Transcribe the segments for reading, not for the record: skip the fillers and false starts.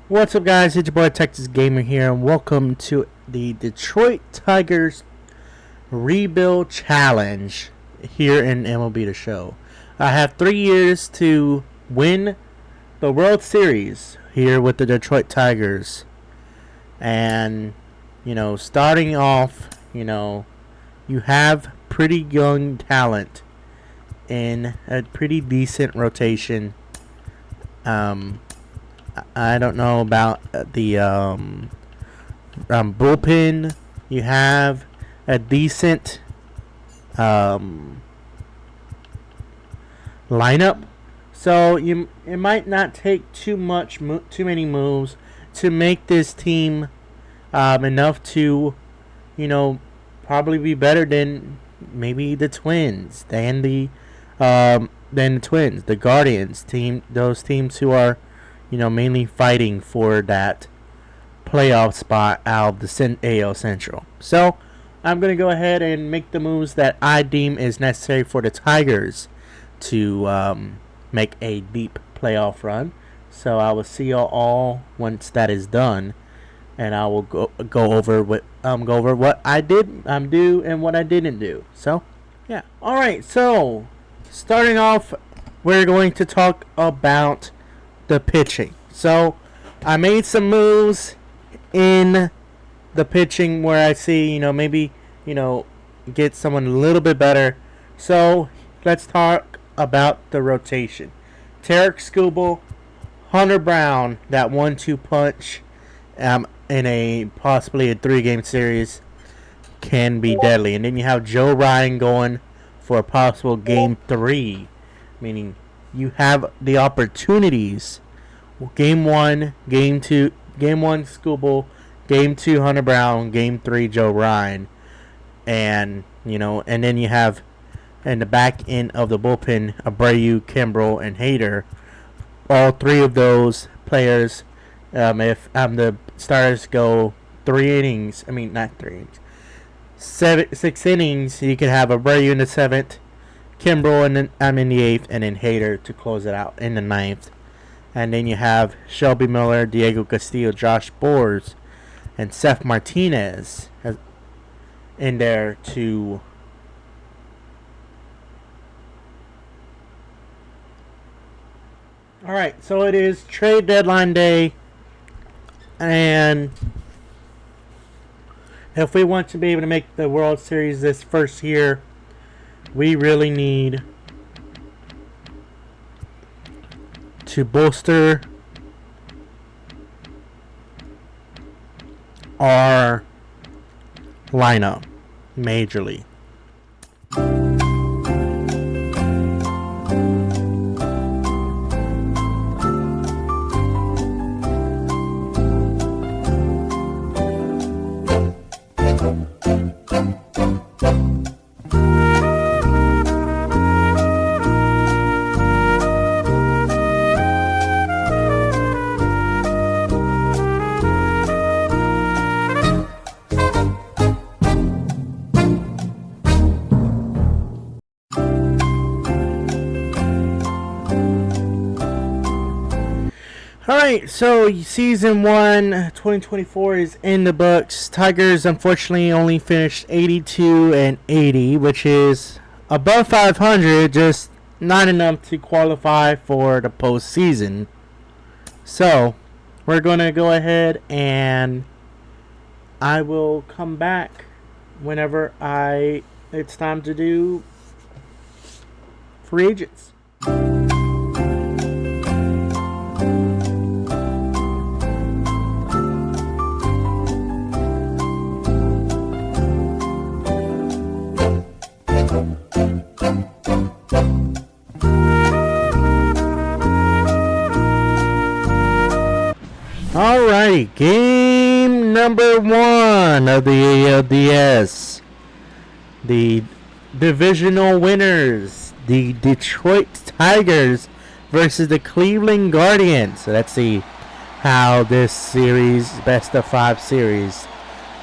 What's up, guys? It's your boy Texas Gamer here, and welcome to the Detroit Tigers Rebuild Challenge here in MLB The Show. I have 3 years to win the World Series here with the Detroit Tigers. And, starting off, you have pretty young talent in a pretty decent rotation. I don't know about the bullpen. You have a decent lineup, so it might not take too many moves to make this team enough to, probably be better than maybe the Twins, the Guardians team, those teams who are mainly fighting for that playoff spot out of the AL Central. So I'm going to go ahead and make the moves that I deem is necessary for the Tigers to make a deep playoff run. So I will see y'all all once that is done, and I will go over what I did do and what I didn't do. So yeah. All right. So starting off, we're going to talk about the pitching. So I made some moves in the pitching where I see, maybe, get someone a little bit better. So let's talk about the rotation. Tarek Skubal, Hunter Brown, that 1-2 punch in a possibly a 3-game series can be deadly. And then you have Joe Ryan going for a possible game 3, meaning you have the opportunities. Game 1, Game 2, Game 1 Skubal, Game 2 Hunter Brown, Game 3 Joe Ryan, and and then you have in the back end of the bullpen Abreu, Kimbrel, and Hader. All 3 of those players, if the starters go 3 innings, not 3 innings, 6 innings, you could have Abreu in the 7th. Kimbrel in the 8th, and then Hader to close it out in the 9th. And then you have Shelby Miller, Diego Castillo, Josh Boers, and Seth Martinez in there to Alright, so it is trade deadline day, and if we want to be able to make the World Series this first year, we really need to bolster our lineup majorly. Alright, so season 1 2024 is in the books. Tigers unfortunately only finished 82-80, which is above 500, just not enough to qualify for the postseason. So we're going to go ahead, and I will come back whenever it's time to do free agents. Alright, game number 1 of the ALDS. The divisional winners, the Detroit Tigers versus the Cleveland Guardians. So let's see how this series, best of 5 series,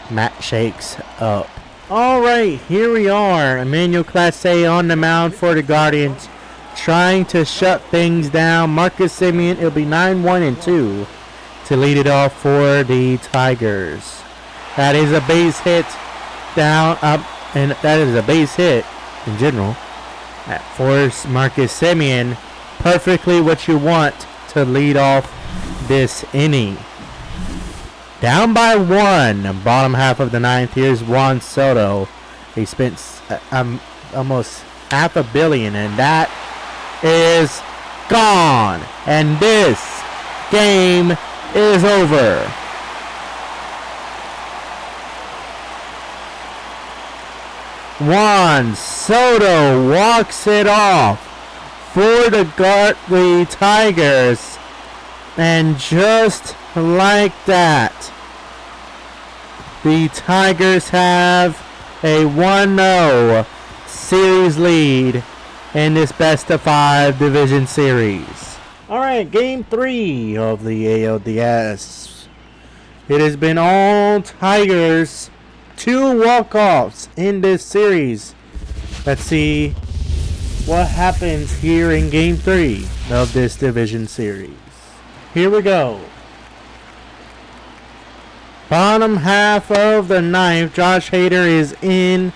match shakes up. Alright, here we are. Emmanuel Clase on the mound for the Guardians, trying to shut things down. Marcus Semien, it'll be 9-1-2. to lead it off for the Tigers. That is a base hit down, up, and that is a base hit in general. That forced Marcus Semien perfectly what you want to lead off this inning. Down by 1, bottom half of the 9th. Here's Juan Soto. They spent almost $500 million, and that is gone. And this game is over. Juan Soto walks it off for the Tigers, and just like that, the Tigers have a 1-0 series lead in this best-of-5 division series. Alright, game 3 of the ALDS. It has been all Tigers. 2 walk-offs in this series. Let's see what happens here in game 3 of this division series. Here we go. Bottom half of the 9th, Josh Hader is in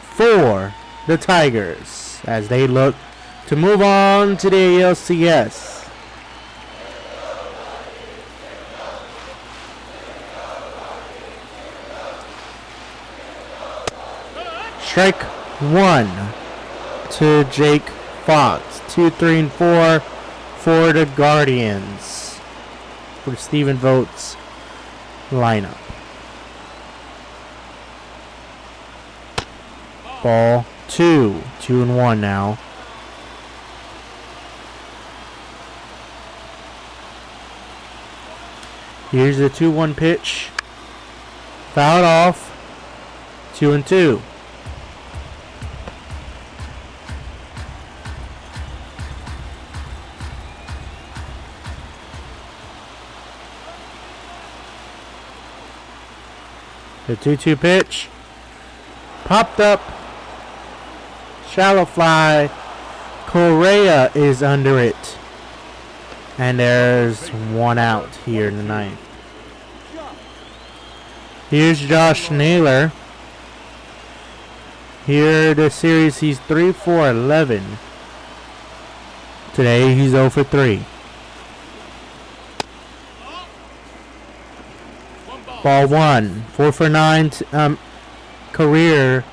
for the Tigers as they look to move on to the ALCS. Strike 1 to Jake Fox. 2, 3, and 4 for the Guardians. For Stephen Vogt's lineup. Ball 2. 2 and 1 now. Here's the 2-1 pitch. Fouled off. 2 and 2. The 2-2 pitch. Popped up. Shallow fly. Correa is under it. And there's 1 out here in the 9th. Here's Josh Naylor. Here the series, he's 3 for 11. Today he's 0 for 3. Ball 1. 4 for 9 career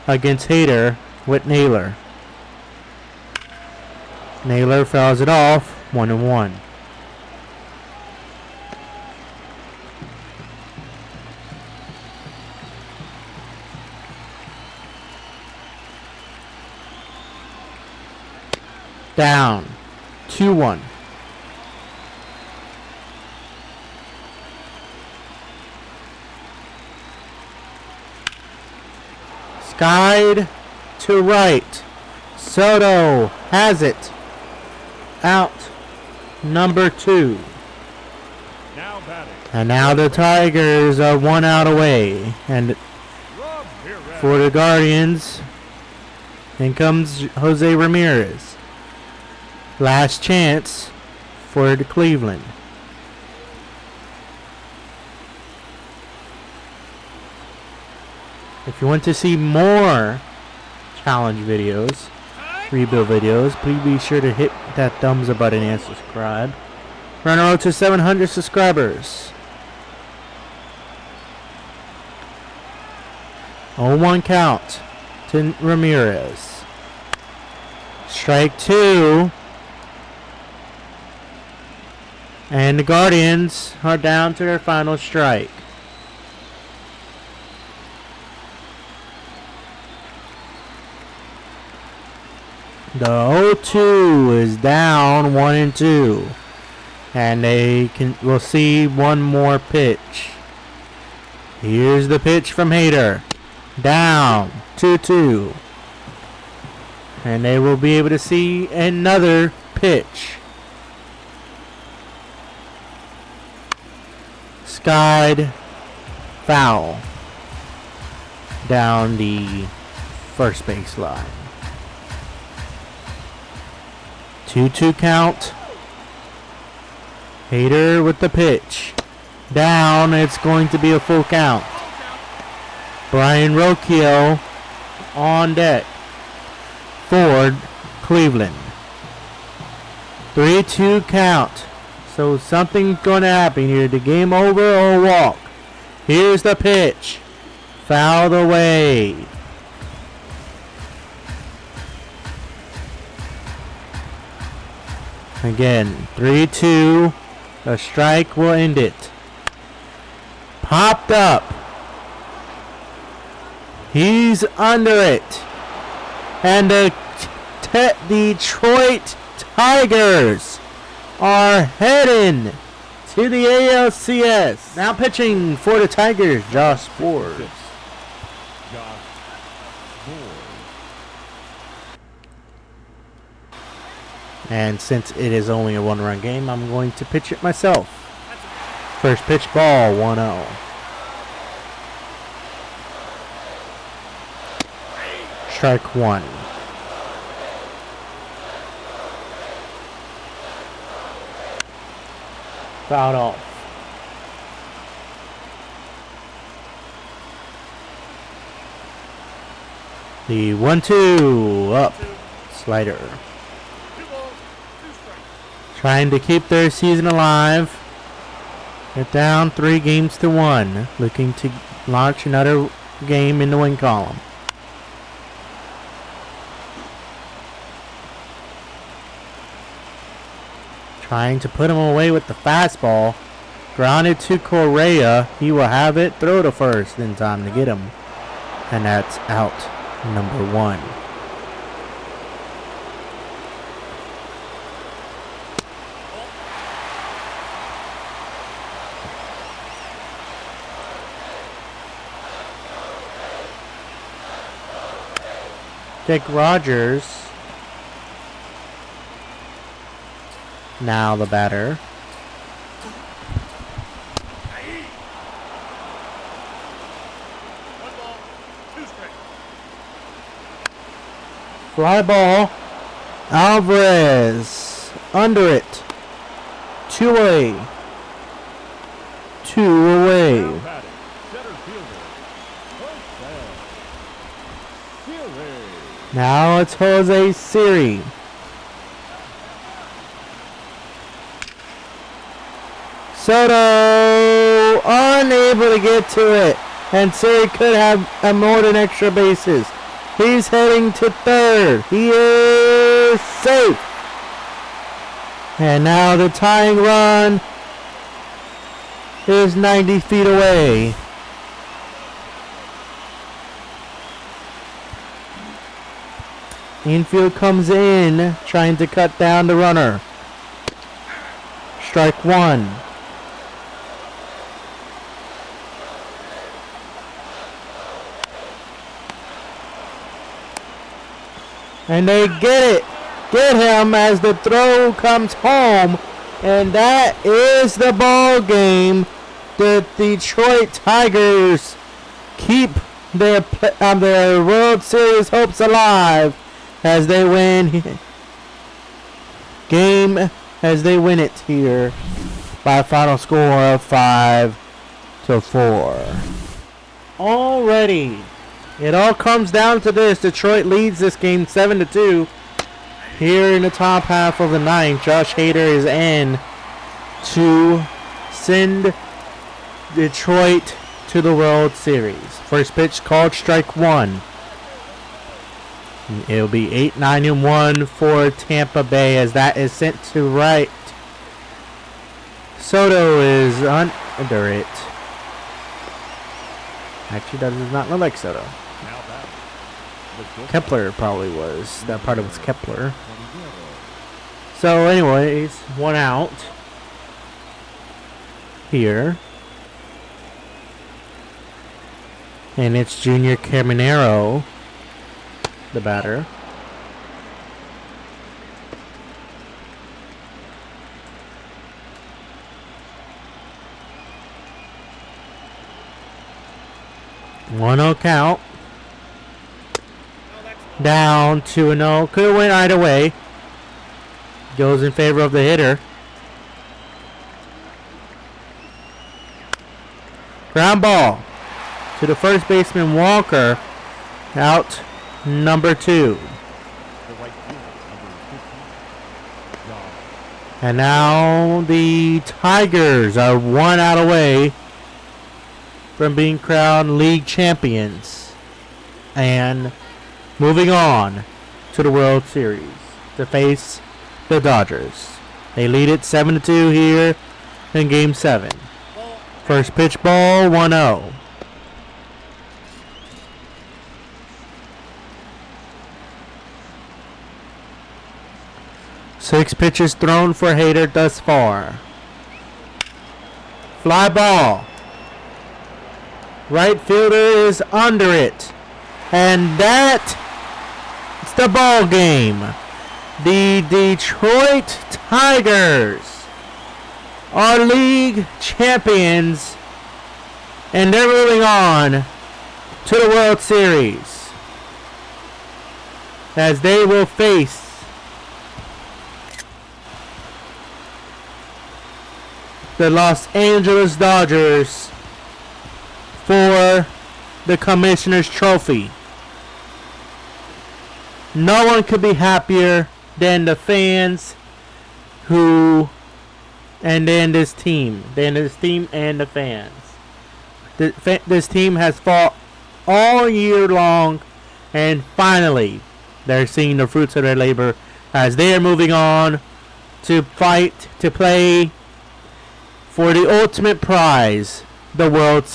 against Hader with Naylor. Naylor fouls it off. 1 and 1. Down. 2-1. Skied to right. Soto has it. Out number 2. And now the Tigers are 1 out away. And for the Guardians, in comes Jose Ramirez. Last chance for the Cleveland. If you want to see more challenge videos, rebuild videos, please be sure to hit that thumbs up button and subscribe. We're on our road to 700 subscribers. 0-1 count to Ramirez. Strike 2. And the Guardians are down to their final strike. The 0-2 is down 1 and 2. And we'll see one more pitch. Here's the pitch from Hader. Down 2-2. And they will be able to see another pitch. Skied foul down the first base line. 2-2 count. Hader with the pitch. Down. It's going to be a full count. Brian Rocchio on deck for Cleveland. 3-2 count. So something's going to happen here. The game over or walk. Here's the pitch. Fouled away. Again, 3-2. A strike will end it. Popped up. He's under it. And the Detroit Tigers are heading to the ALCS. Now pitching for the Tigers, Josh Ford. And since it is only a one-run game, I'm going to pitch it myself. First pitch ball, 1-0. Strike one. Fouled off. The 1-2 up. Slider. Trying to keep their season alive. They're down 3-1. Looking to launch another game in the win column. Trying to put him away with the fastball. Grounded to Correa. He will have it. Throw to first in time to get him. And that's out number 1. Jake Rogers. Now the batter. Fly ball. Alvarez. Under it. 2 away. 2 away. Now it's Jose Siri. Soto unable to get to it. And Siri could have more than extra bases. He's heading to third. He is safe. And now the tying run is 90 feet away. Infield comes in, trying to cut down the runner. Strike one. And they get it. Get him as the throw comes home. And that is the ball game. The Detroit Tigers keep their World Series hopes alive as they win it here by a final score of 5-4. Already, it all comes down to this. Detroit leads this game 7-2. Here in the top half of the ninth, Josh Hader is in to send Detroit to the World Series. First pitch called strike one. It'll be 8-9-1 for Tampa Bay as that is sent to right. Soto is under it. Actually, that does not look like Soto. Kepler probably was. That part of it's Kepler. So, anyways, one out here. And it's Junior Caminero, the batter. One 0 count. Down 2-0. Could have went either way. Goes in favor of the hitter. Ground ball to the first baseman Walker. Out number 2. And now the Tigers are 1 out away from being crowned league champions and moving on to the World Series to face the Dodgers. They lead it 7-2 here in Game 7. First pitch ball, 1-0. Six pitches thrown for Hader thus far. Fly ball. Right fielder is under it. And that's the ball game. The Detroit Tigers are league champions. And they're moving on to the World Series, as they will face the Los Angeles Dodgers for the Commissioner's Trophy. No one could be happier than the fans and then this team and the fans. This team has fought all year long, and finally they're seeing the fruits of their labor as they are moving on to fight to play for the ultimate prize, the World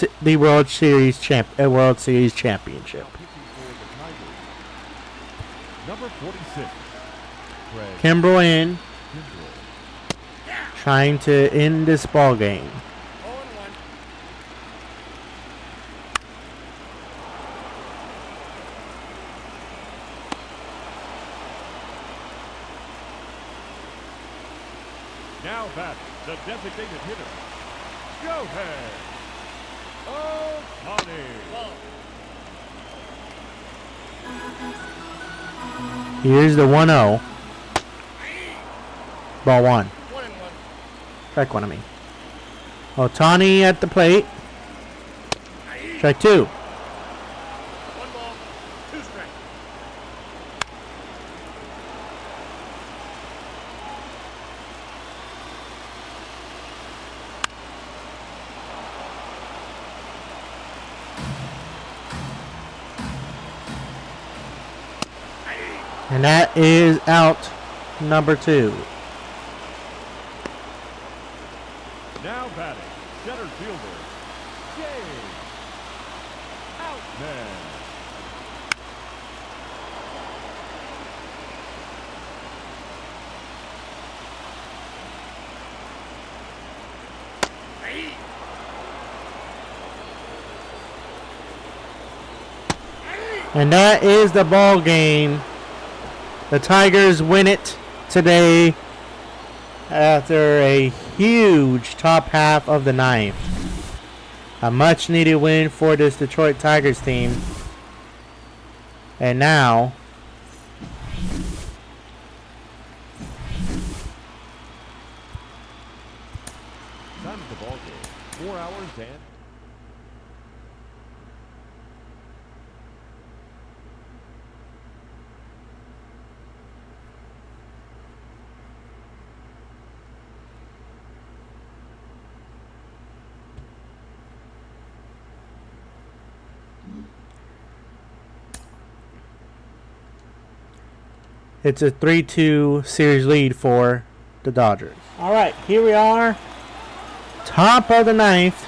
Series championship. Number 46. Kimbrel in, trying to end this ball game. Now batting, the designated hitter, Shohei Ohtani. Here's the 1-0. Ball 1. Strike 1 of me. Ohtani at the plate. Strike 2. 1 ball, 2 strikes. And that is out number 2. Now batting, center fielder, James Outman. And that is the ball game. The Tigers win it today after a huge top half of the ninth. A much needed win for this Detroit Tigers team. And now Time of the ball game, 4 hours and it's a 3-2 series lead for the Dodgers. All right, here we are. Top of the ninth.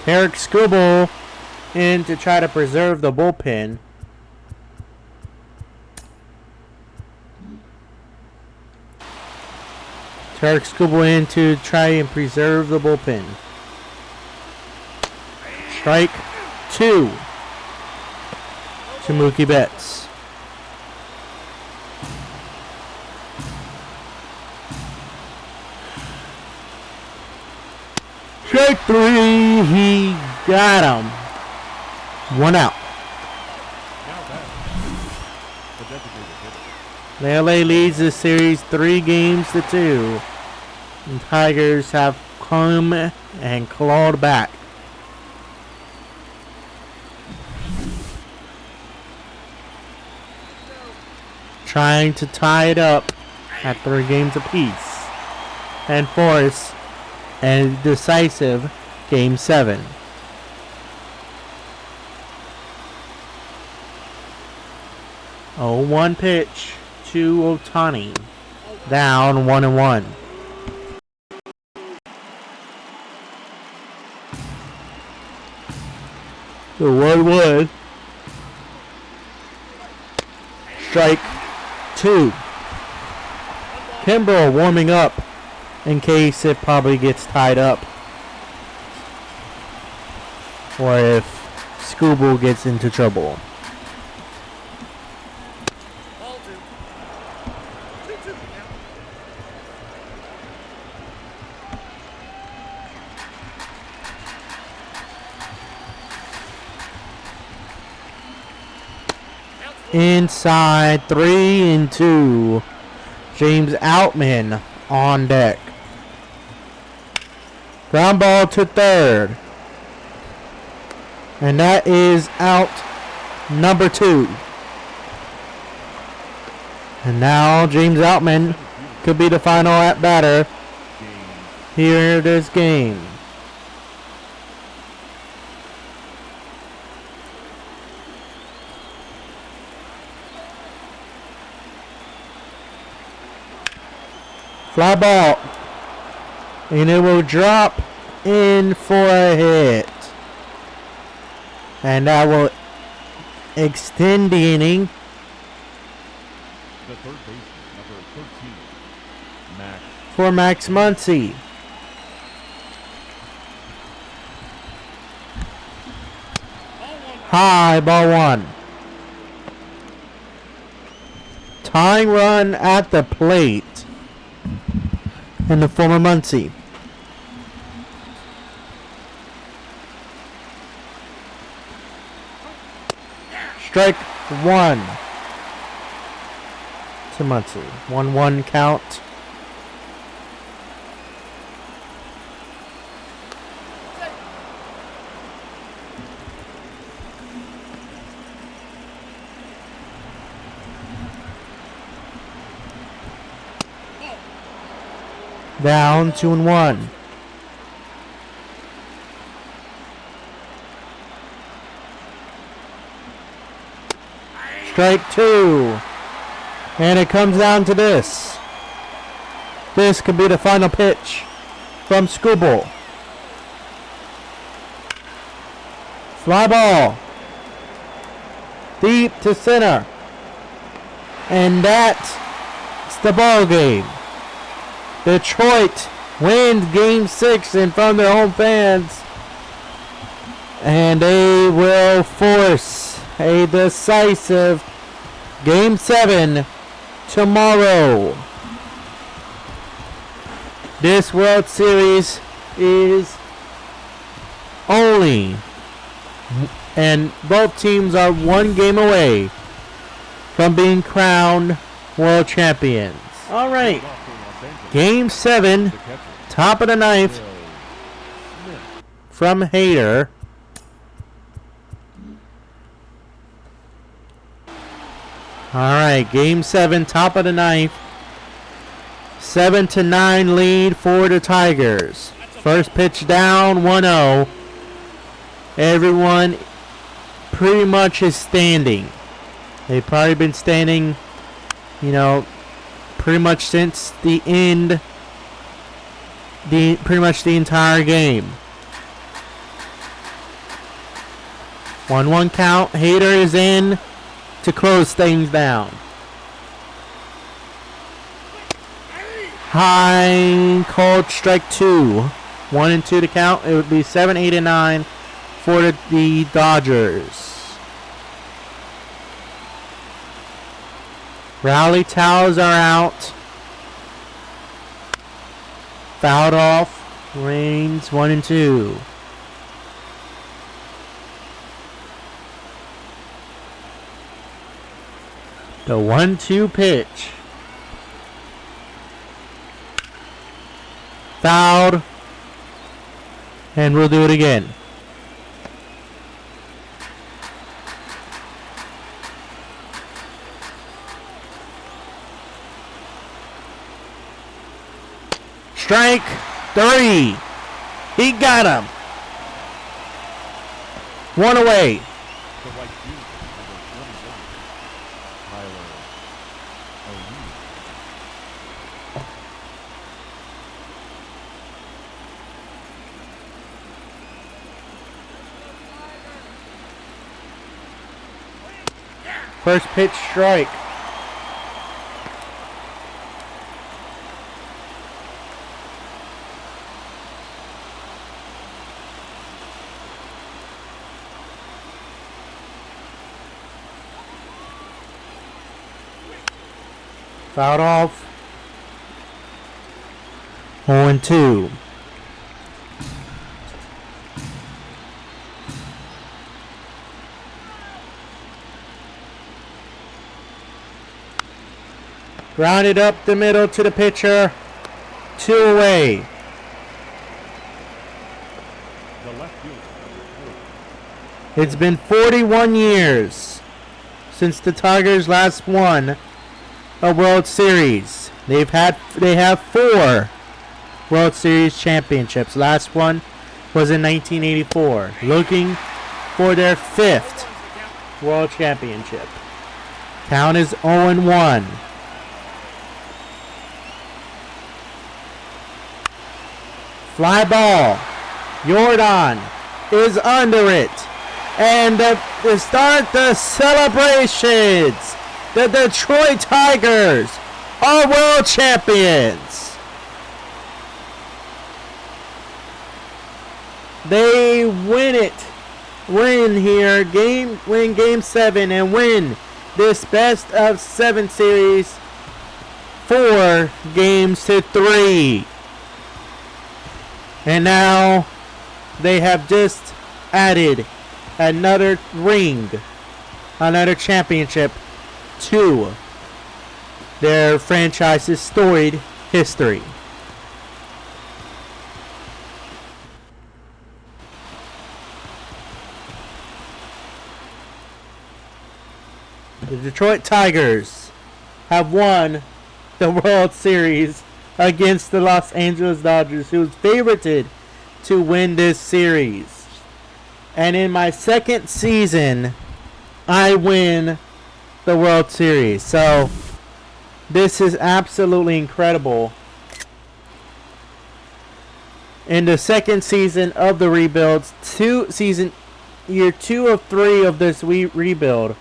Eric Skubal in to try to preserve the bullpen. Eric Skubal in to try and preserve the bullpen. Strike 2 to Mookie Betts. Strike 3, he got him. 1 out. now batting, the designated hitter, The LA leads this series 3-2. The Tigers have come and clawed back. Trying to tie it up at 3 games apiece and force a decisive Game 7. Oh, 1 pitch to Ohtani. Down 1-1. The 1-1. Strike 2. Kimbrel warming up in case it probably gets tied up. Or if Scooble gets into trouble. Inside 3-2. James Outman on deck. Ground ball to third. And that is out number 2. And now James Outman could be the final at batter here this game. Fly ball. And it will drop in for a hit. And that will extend the inning. The third baseman, number 13, Max. For Max Muncy. High, ball 1. Tying run at the plate. And the former Muncy. Strike 1 to Muncy. 1-1 count. Down 2-1. Strike 2. And it comes down to this. This could be the final pitch from Scooble. Fly ball. Deep to center. And that's the ball game. Detroit wins Game 6 in front of their home fans. And they will force a decisive Game 7 tomorrow. This World Series is only, and both teams are 1 game away from being crowned world champions. All right. Game 7, top of the 9th, from Hader. Alright, Game 7, top of the 9th. 7-9 lead for the Tigers. First pitch down, 1-0. Everyone pretty much is standing. They've probably been standing, pretty much since the end, pretty much the entire game. 1-1 count. Hader is in to close things down. High, called strike 2. 1-2 to count. It would be 7, 8, and 9 for the Dodgers. Rowley towels are out. Fouled off. Reigns 1-2. The 1-2 pitch. Fouled. And we'll do it again. Strike 3. He got him. 1 away. The right fielder, number 21, Tyler O'Neill. First pitch strike. Fouled off. 0-2. Grounded up the middle to the pitcher. 2 away. The left fielder, number 4. It's been 41 years since the Tigers last won a World Series. They have 4 World Series championships. Last one was in 1984. Looking for their 5th World Championship. Count is 0-1. Fly ball. Jordan is under it. And to start the celebrations, the Detroit Tigers are world champions. They win game 7 and win this best of 7 series 4-3. And now they have just added another ring, another championship to their franchise's storied history. The Detroit Tigers have won the World Series against the Los Angeles Dodgers, who was favorited to win this series. And in my 2nd season, I win the World Series. So this is absolutely incredible. In the 2nd season of the rebuilds, year 2 of 3 of this rebuild,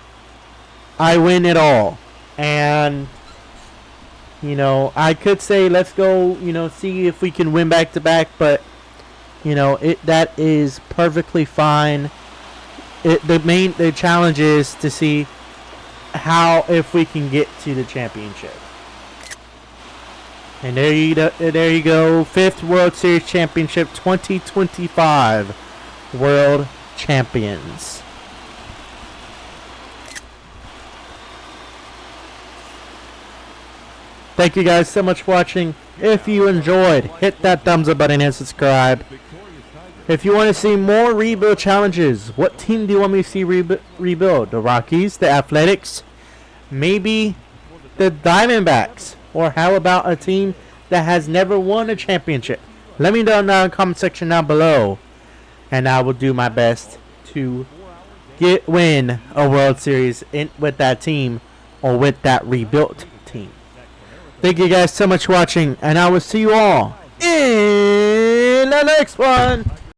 I win it all. And I could say let's go, see if we can win back to back, but that is perfectly fine. The challenge is to see if we can get to the championship. And there you go, 5th World Series championship, 2025 world champions. Thank you guys so much for watching. If you enjoyed, hit that thumbs up button and subscribe. If you want to see more rebuild challenges, what team do you want me to see rebuild? The Rockies, the Athletics, maybe the Diamondbacks? Or how about a team that has never won a championship? Let me know in the comment section down below, and I will do my best to win a World Series with that team or with that rebuilt team. Thank you guys so much for watching, and I will see you all in the next one.